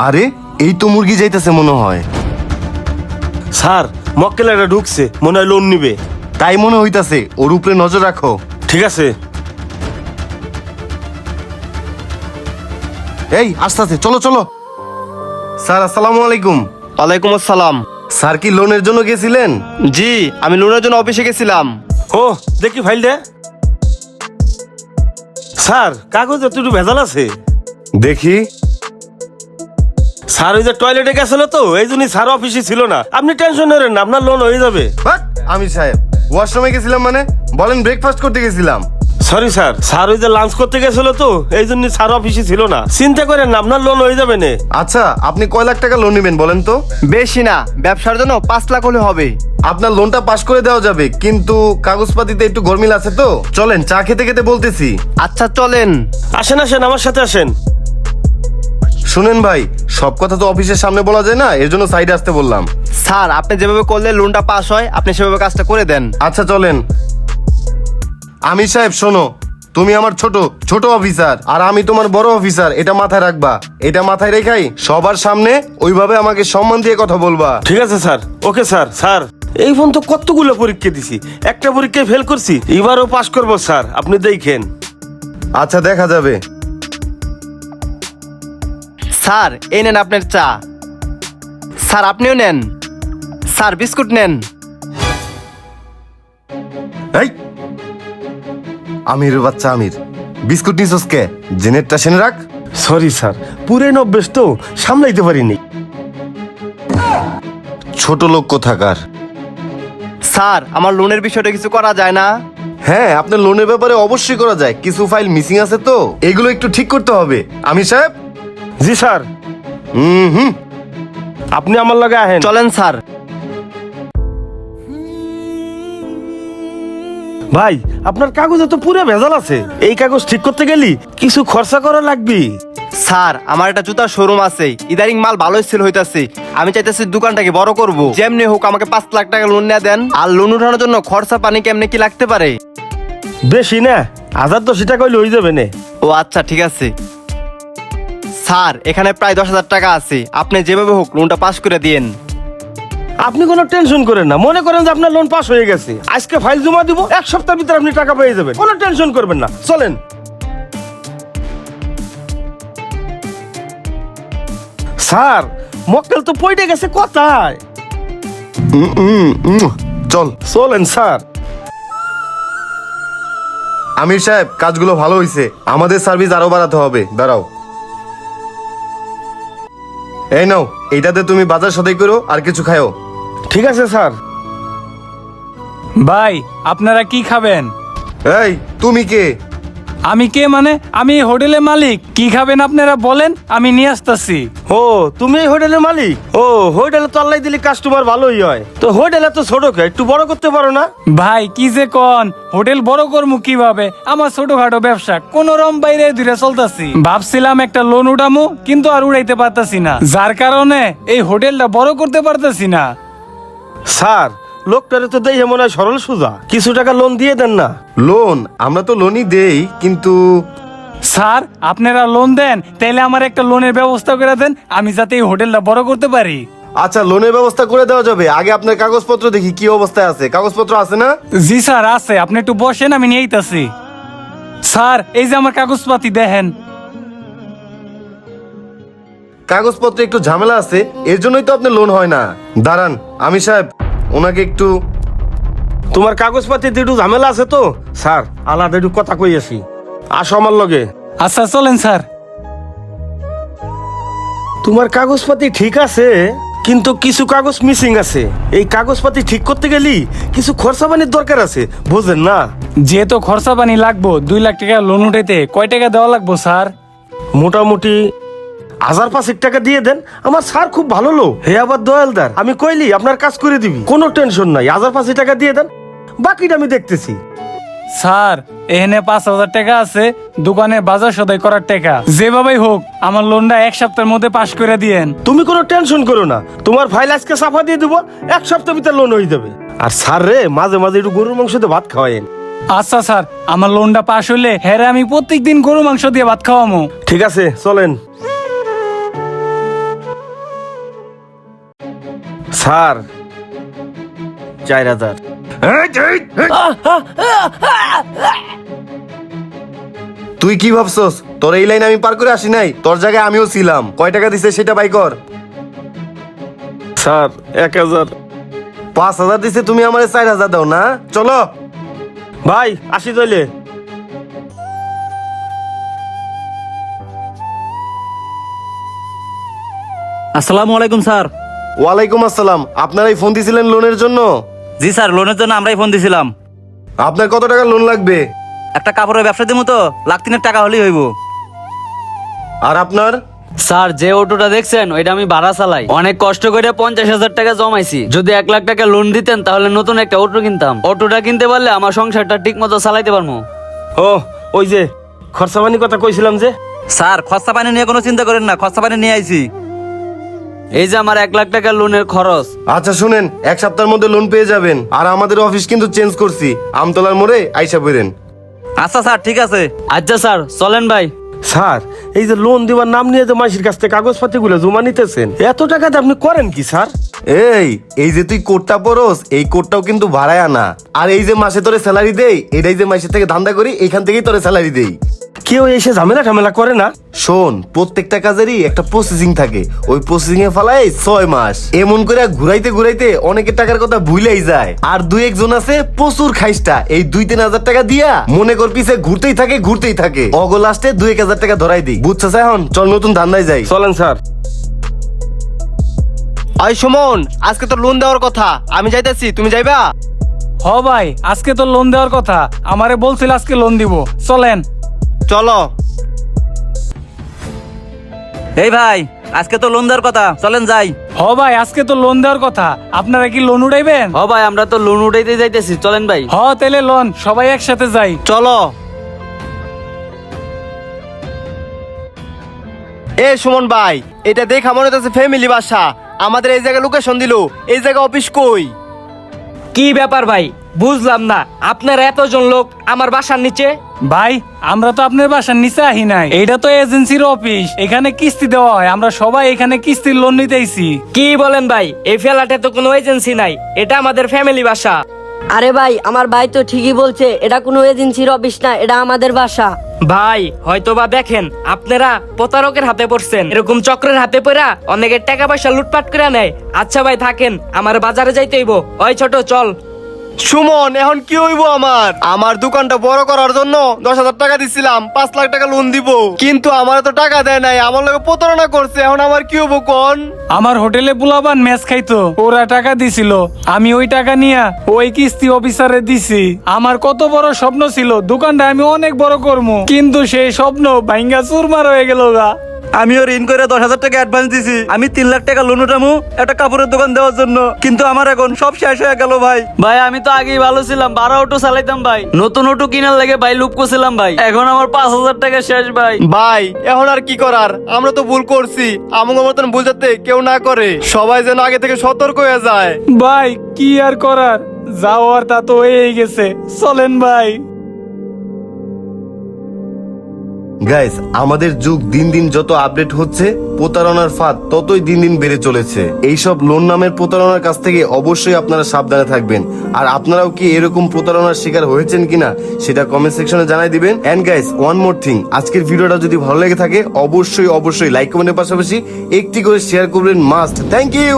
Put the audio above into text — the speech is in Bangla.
আরে এই তো মুরগি যাইতেছে মনে হয়। স্যার মক্কেলেরা ঢুকছে, মনে হয় লোন নিবে। তাই মনে হইতাছে, ওর উপরে নজর রাখো। ঠিক আছে। এই আস্তে আস্তে চলো চলো। স্যার আসসালামু আলাইকুম। ওয়ালাইকুম আসসালাম। স্যার কি লোনের জন্য গেছিলেন? জি, আমি লোনের জন্য অফিসে গেছিলাম। ও দেখি ফাইল দে। স্যার কাগজে একটু ভেজাল আছে। দেখি। স্যার ওই যে টয়লেটে গেছিল তো, এই জন্যই স্যার অফিসে ছিল না। আপনি টেনশন করেন না, আপনার লোন হয়ে যাবে। বাট আমি সাহেব ওয়াশরুমে গেছিলাম মানে? বলেন ব্রেকফাস্ট করতে গেছিলাম। সরি স্যার, স্যার ওই যে লাঞ্চ করতে গেছিল তো, এই জন্য স্যার অফিসে ছিল না। চিন্তা করেন না, আপনার লোন হয়ে যাবে না। আচ্ছা আপনি কয় লাখ টাকা লোন নেবেন বলেন তো? বেশি না, ব্যবসার জন্য 5 লাখ হলে হবে। আপনার লোনটা পাস করে দেওয়া যাবে, কিন্তু কাগজপাতিতে একটু গরমিল আছে তো। চলেন চা খেতে খেতে বলতেছি। আচ্ছা চলেন। আসেন আসেন, আমার সাথে আসেন। শুনেন ভাই, সব কথা তো অফিসের সামনে বলা যায় না, এর জন্য সাইডে আসতে বললাম। স্যার আপনি যেভাবে করলে লোনটা পাস হয়, আপনি সেভাবে কাজটা করে দেন। আচ্ছা চলেন। আমির সাহেব শোনো, তুমি আমার ছোট ছোট অফিসার আর আমি তোমার বড় অফিসার, এটা মাথায় রাখবা। এটা মাথায় রেখাই সবার সামনে ওইভাবে আমাকে সম্মান দিয়ে কথা বলবা। ঠিক আছে স্যার, ওকে স্যার। স্যার এই ফোন তো কতগুলো পরীক্ষা দিছি, একটা পরীক্ষায় ফেল করছি, এবারও পাস করবো স্যার, আপনি দেখেন। আচ্ছা দেখা যাবে। স্যার এই নেন আপনার চা। স্যার আপনিও নেন। স্যার বিস্কুট নেন। এই আমির বাচ্চা আমির, বিস্কুট নিছস কে? জেনেরটা সেনে রাখ। সরি স্যার, পুরেন অভ্যেস তো, সামলাইতে পারিনি। ছোট লোক কোথাকার। স্যার আমার লোনের বিষয়টা কিছু করা যায় না? হ্যাঁ আপনার লোনের ব্যাপারে অবশ্যই করা যায়, কিছু ফাইল মিসিং আছে তো, এগুলো একটু ঠিক করতে হবে। আমির সাহেব। জি স্যার। হুম। আপনি আমার লগে আহেন। চলেন স্যার। ভাই আপনার কাগজে তো পুরো ভেজাল আছে, এই কাগজ ঠিক করতে গেলি কিছু খরচা করা লাগবে। স্যার আমার একটা জুতার শোরুম আছে, ইদারিং মাল ভালোই সেল হইতাছে। আমি চাইতেছি দোকানটাকে বড় করব। যেমনি হোক আমাকে 5 লাখ টাকা লোন নিয়ে দেন। আর লোন উঠানোর জন্য খরচা পানি কেমনে কি লাগতে পারে? বেশি না, 1000-10 টাকা হইলে হয়ে যাবে না। ও আচ্ছা ঠিক আছে। স্যার এখানে প্রায় 10,000 টাকা আছে, আপনি যেভাবে হোক লোনটা পাস করে দিয়েন। আপনি কোনো টেনশন করেন না, মনে করেন যে আপনার লোন পাস হয়ে গেছে, আজকে ফাইল জমা দিব, 1 সপ্তাহের ভিতরে আপনি টাকা পেয়ে যাবেন, কোনো টেনশন করবেন না। চলেন। স্যার মক্কেল তো পড়ে গেছে কোথায়? চল। চলেন স্যার। আমির সাহেব কাজগুলো ভালো হয়েছে, আমাদের সার্ভিস আরো বাড়াতে হবে। দাঁড়াও, এই নাও, এইটাতে তুমি বাজার সদাই করো আর কিছু খাও। ঠিক আছে স্যার। ভাই আপনারা কি খাবেন? এই তুমি কে? আমি কে মানে? আমি এই হোটেলের মালিক। কি খাবেন আপনারা বলেন, আমি নিয়ে আসতেছি। ও তুমি এই হোটেলের মালিক? ও হোটেলে তো আল্লাহ দিলে কাস্টমার ভালোই হয়, তো হোটেলে তো ছোট কে, একটু বড় করতে পারো না? ভাই কি যে কন, হোটেল বড় করবো কিভাবে? আমার ছোটখাটো ব্যবসা কোন রম বাইরে ধীরে চলতেছি। ভাবছিলাম একটা লোন উঠামু, কিন্তু আর উড়াইতে পারতাছি না, যার কারণে এই হোটেলটা বড় করতে পারতাছি না। স্যার লোকটারে তো দেখে মনে হয় সরল সোজা, কিছু টাকা লোন দিয়ে দেন না। লোন? আমরা তো লোনই দেই, কিন্তু স্যার আপনারা লোন দেন, তাইলে আমার একটা লোনের ব্যবস্থা করে দেন, আমি যাতে এই হোটেলটা বড় করতে পারি। আচ্ছা লোনের ব্যবস্থা করে দেওয়া যাবে। আগে আপনার কাগজপত্র দেখি কি অবস্থায় আছে। কাগজপত্র আছে না? জি স্যার আছে, আপনি একটু বসেন, আমি নিয়ে আইতাছি। স্যার এই যে আমার কাগজপাতি দেখেন। কাগজপত্রে একটু ঝামেলা আছে, এর জন্যই তো আপনার লোন হয় না। দাঁড়ান আমির সাহেব, ওনাকে একটু। তোমার কাগজপাতিতে একটু ঝামেলা আছে তো স্যার, আলাদা একটু কথা কই আসি, আসো আমার লগে। আচ্ছা চলেন স্যার। তোমার কাগজপাতি ঠিক আছে, কিন্তু কিছু কাগজ মিসিং আছে। এই কাগজপাতি ঠিক করতে গেলি কিছু খরচা পানির দরকার আছে, বুঝলেন না? যেহেতু খরচা পানি লাগবো, 2 লাখ টাকা লোন উঠাইতে কয় টাকা দেওয়া লাগবো স্যার? মোটামুটি 1000-5 টাকা দিয়ে দেন। আমার স্যার খুব ভালো লোক, হে আবার দয়ালদার, আমি কইলি আপনার কাজ করে দিবি, কোনো টেনশন নাই। 1000-5 টাকা দিয়ে দেন, বাকিটা আমি দেখতেছি। স্যার এখানে 5,000 টাকা আছে, দোকানে বাজার সদাই করার টাকা। যেভাবেই হোক আমার লোনটা 1 সপ্তাহের মধ্যে পাস করে দিয়েন। তুমি কোনো টেনশন করো না, তোমার ফাইল আজকে সাফা দিয়ে দিব, 1 সপ্তাহ ভিতরে লোন হয়ে যাবে। আর স্যার রে মাঝে মাঝে একটু গরুর মাংস দিয়ে ভাত খাওয়ায়েন। আচ্ছা স্যার, আমার লোনটা পাস হইলে হ্যাঁ আমি প্রত্যেকদিন গরু মাংস দিয়ে ভাত খাওয়ামো। ঠিক আছে চলেন। স্যার 4000। তুই কি ভাবছস তোর এই লাইন আমি পার করে আসি নাই? তোর জায়গায় আমিও ছিলাম। কয় টাকা দিছে সেটা বাই কর। স্যার 1000। 5000 দিছে, তুমি আমার 4000 দাও না? চলো ভাই আসি তাইলে। আসসালামু আলাইকুম স্যার। ওয়ালাইকুম আসসালাম। আপনারাই ফোন দিছিলেন লোনের জন্য? জি স্যার, লোনের জন্য আমরাই ফোন দিছিলাম। আপনার কত টাকা লোন লাগবে? একটা কাপড়ের ব্যবসা দিব তো, লাখ 3 টাকা হলেই হইব। আর আপনার? স্যার, যে অটোটা দেখছেন ওইটা আমি ভাড়া চালাই। অনেক কষ্ট করে 50,000 টাকা জমাইছি। যদি 1 লাখ টাকা লোন দিতেন তাহলে নতুন একটা অটো কিনতাম। অটোটা কিনতে পারলে আমার সংসারটা ঠিক মতো চালাইতে পারবো। ও ওই যে খরচা পানি কথা কইছিলাম যে। স্যার, খরচা পানি নিয়ে কোনো চিন্তা করেন না, খরচা পানি নিয়ে আইছি। এই যে আমার 1 লাখ টাকা লোনের খরচ। আচ্ছা শুনেন, 1 সপ্তাহের মধ্যে লোন পেয়ে যাবেন। আর আমাদের অফিস কিন্তু চেঞ্জ করছি, আমতলার মোড়ে আইসা পড়েন। আচ্ছা স্যার, ঠিক আছে। আচ্ছা স্যার, চলেন ভাই। স্যার এই যে লোন দেওয়ার নাম নিয়ে যে মাসির কাছ থেকে কাগজপাতি গুলো জমা নিতেছেন, এত টাকাতে আপনি করেন কি স্যার? এই যে তুই কোটটা পরস, এই কোটটাও কিন্তু ভাড়ায় আনা। আর এই যে মাসে তোরে স্যালারি দেই, এটাই যে মাসে থেকে ধান্দা করি, এইখান থেকেই তোরে স্যালারি দেই। কেউ এসে ঝামেলা ঝামেলা করে না? শোন, প্রত্যেকটা কাজেরই একটা প্রসেসিং থাকে। ওই প্রসেসিং এ ফেলায় 6 মাস। এমন করে ঘুরাইতে ঘুরাইতে অনেকের টাকার কথা ভুলেই যায়। আর 2-1 জন আছে প্রচুর খাইস্টা, এই 2-3 হাজার টাকা দিয়া মনে কর পিছে ঘুরতেই থাকে। অগ লাস্টে 2-1 হাজার টাকা ধরাই দিই। বুঝছস? এখন চল নতুন ধান্দায় যাই। চলেন স্যার। আই সুমন, আজকে তো লোন দেওয়ার কথা, আমি যাইতেছি, তুমি যাইবা? হ ভাই, আজকে তো লোন দেওয়ার কথা, আমারে বলছিল আজকে লোন দিব। চলেন। চলো। এই ভাই, আজকে তো লোন দেওয়ার কথা, চলেন যাই। হ ভাই, আজকে তো লোন দেওয়ার কথা, আপনারা কি লোন উঠাইবেন? হ ভাই, আমরা তো লোন উঠাইতে যাইতেছি, চলেন ভাই। হ তাহলে লোন, সবাই একসাথে যাই। চলো। এ সুমন ভাই, এটা দেখা মনে হচ্ছে ফ্যামিলি বাসা। আমাদের এই জায়গায় লোকেশন দিল, এই জায়গা অফিস কই? কি ব্যাপার ভাই, বুঝলাম না। আপনার এতজন লোক আমার বাসার নিচে? ভাই, আমরা তো আপনার বাসার নিচে আহি নাই, এটা তো এজেন্সির অফিস, এখানে কিস্তি দেওয়া হয়। আমরা সবাই এখানে কিস্তির লোন নিতেইছি। কি বলেন ভাই, এই ফ্ল্যাটে তো কোনো এজেন্সি নাই, এটা আমাদের ফ্যামিলি বাসা। আরে ভাই, আমার ভাই তো ঠিকই বলছে, এটা কোনো এজেন্সির অফিস না, এটা আমাদের বাসা। ভাই হয়তোবা দেখেন আপনারা প্রতারকের হাতে পড়ছেন, এরকম চক্রের হাতে পড়া অনেকের টাকা পয়সা লুটপাট করে নেয়। আচ্ছা ভাই থাকেন, আমার বাজারে যাইতে হইব। ওই ছোট চল। সুমন, এখন কি হইব? আমার দোকানটা বড় করার জন্য 10,000 টাকা দিছিলাম, 5 লাখ টাকা লোন দিব, কিন্তু আমার তো টাকা দেয় নাই, আমার লোকে প্রতারণা করছে। এখন আমার কি হবো কোন? আমার হোটেলে পোলাবান মেস খাইতো, ওরা টাকা দিছিল, আমি ওই টাকা নিয়ে ওই কিস্তি অফিসারে দিছি। আমার কত বড় স্বপ্ন ছিল, দোকানটা আমি অনেক বড় করবো, কিন্তু সেই স্বপ্ন ভাঙ্গা চুরমার হয়ে গেল গা। আমিও ঋণ করে 10,000 টাকা অ্যাডভান্স দিছি। আমি 3 লাখ টাকা লোন উঠামু একটা কাপড়ের দোকান দেওয়ার জন্য, কিন্তু আমার এখন সব শেষ হয়ে গেল ভাই। ভাই আমি তো আগেই ভালো ছিলাম, ভাড়া অটো চালাইতাম ভাই। নতুন অটো কিনার লাগে ভাই লুপ করছিলাম ভাই, এখন আমার 5,000 টাকা শেষ ভাই। ভাই এখন আর কি করার, আমরা তো ভুল করছি। আমাদের মতন ভুল যাতে কেউ না করে, সবাই যেন আগে থেকে সতর্ক হয়ে যায়। ভাই কি আর করার, যাওয়ার তা তো হয়েই গেছে, চলেন ভাই। গাইস, আমাদের যুগ দিন দিন যত আপডেট হচ্ছে, প্রতারণার ফাঁদ ততই দিন দিন বেড়ে চলেছে। এইসব লোন নামের প্রতারণার কাছ থেকে অবশ্যই আপনারা সাবধানে থাকবেন। আর আপনারাও কি এরকম প্রতারণার শিকার হয়েছেন কিনা সেটা কমেন্ট সেকশনে জানাই দিবেন। And guys, one more thing, আজকের ভিডিওটা যদি ভালো লেগে থাকে অবশ্যই লাইক কমেন্টের পাশাপাশি একটি করে শেয়ার করবেন মাস্ট। Thank you.